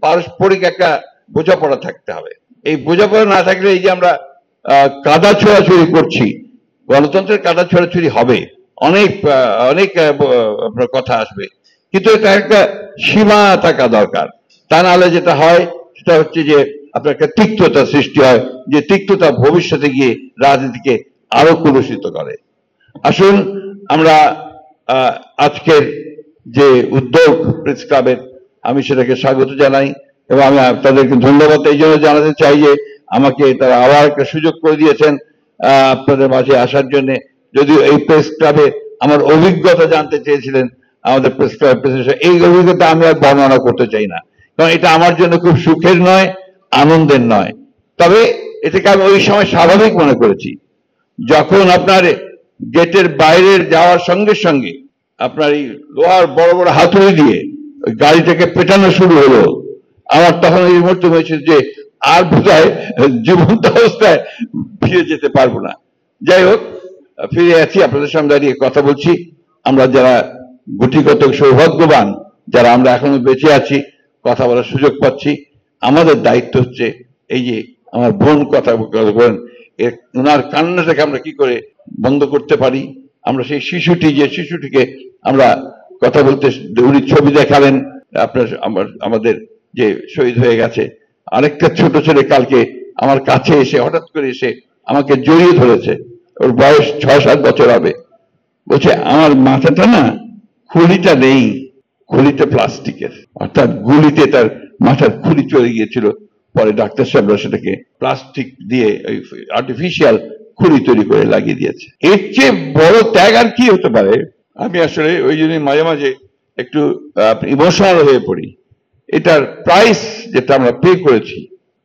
পারস্পরিক একটা বোঝাপড়া থাকতে হবে। এই বোঝাপড়া না থাকলে এই যে আমরা কাদা ছোড়াছুড়ি করছি, গণতন্ত্রের কাদা ছোড়াছুড়ি হবে, অনেক অনেক আপনার কথা আসবে, কিন্তু এটা একটা সীমা থাকা দরকার। তা নাহলে যেটা হয় সেটা হচ্ছে যে আপনার একটা তিক্ততা সৃষ্টি হয়, যে তিক্ততা ভবিষ্যতে গিয়ে রাজনীতিকে আরো কলুষিত করে। আসুন আমরা আজকের যে উদ্যোগ প্রেস ক্লাবের, আমি সেটাকে স্বাগত জানাই এবং আমি তাদেরকে ধন্যবাদ এই জন্য জানাতে চাই যে আমাকে তারা আবার একটা সুযোগ করে দিয়েছেন আপনাদের মাঝে আসার জন্য। যদিও এই প্রেস ক্লাবে আমার অভিজ্ঞতা জানতে চেয়েছিলেন আমাদের প্রেস ক্লাব প্রেসিডেন্ট, এই অভিজ্ঞতা আমি আর বর্ণনা করতে চাই না, কারণ এটা আমার জন্য খুব সুখের নয়, আনন্দের নয়। তবে এটাকে আমি ওই সময় স্বাভাবিক মনে করেছি, যখন আপনার গেটের বাইরে যাওয়ার সঙ্গে সঙ্গে আপনার এই লোহার বড় বড় হাতুড়ি দিয়ে ওই গাড়িটাকে পেটানো শুরু হলো, আমার তখন এই মুহূর্তে হয়েছিল যে আর বোধহয় জীবন্ত অবস্থায় ফিরে যেতে পারবো না। যাই হোক, ফিরে আছি, আপনাদের সামনে দাঁড়িয়ে কথা বলছি। আমরা যারা গুটিগত সৌভাগ্যবান, যারা আমরা এখনো বেঁচে আছি, কথা বলার সুযোগ পাচ্ছি, আমাদের দায়িত্ব হচ্ছে এই যে আমার বোন কথা বলেন, ওনার কান্নাটাকে আমরা কি করে বন্ধ করতে পারি। আমরা সেই শিশুটিকে আমরা কথা বলতে, উনি ছবি দেখালেন আপনার আমাদের যে শহীদ হয়ে গেছে। আরেকটা ছোট ছেলে কালকে আমার কাছে এসে হঠাৎ করে এসে আমাকে জড়িয়ে ধরেছে, ওর বয়স 6-7 বছর হবে। বলছে আমার মাথাটা না, খুলিটা নেই, খুলিটা প্লাস্টিকের, অর্থাৎ গুলিতে তার মাথার খুলি চলে গিয়েছিল। পরে ডাক্তার সাহেবরা সেটাকে প্লাস্টিক দিয়ে আর্টিফিশিয়াল খুলি তৈরি করে লাগিয়ে দিয়েছে। এর চেয়ে বড় ত্যাগ আর কি হতে পারে? আমি আসলে ওই জন্য মাঝে মাঝে একটু ইমোশনাল হয়ে পড়ি। এটার প্রাইস যেটা আমরা পে করেছি,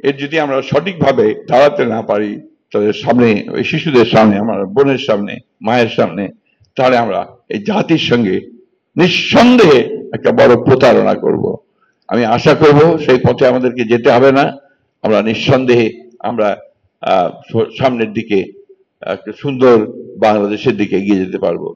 এর যদি আমরা সঠিকভাবে দাঁড়াতে না পারি তাদের সামনে, ওই শিশুদের সামনে, আমার বোনের সামনে, মায়ের সামনে, তাহলে আমরা এই জাতির সঙ্গে নিঃসন্দেহে একটা বড় প্রতারণা করব। আমি আশা করব সেই পথে আমাদেরকে যেতে হবে না, আমরা নিঃসন্দেহে আমরা সামনের দিকে একটা সুন্দর বাংলাদেশের দিকে এগিয়ে যেতে পারবো।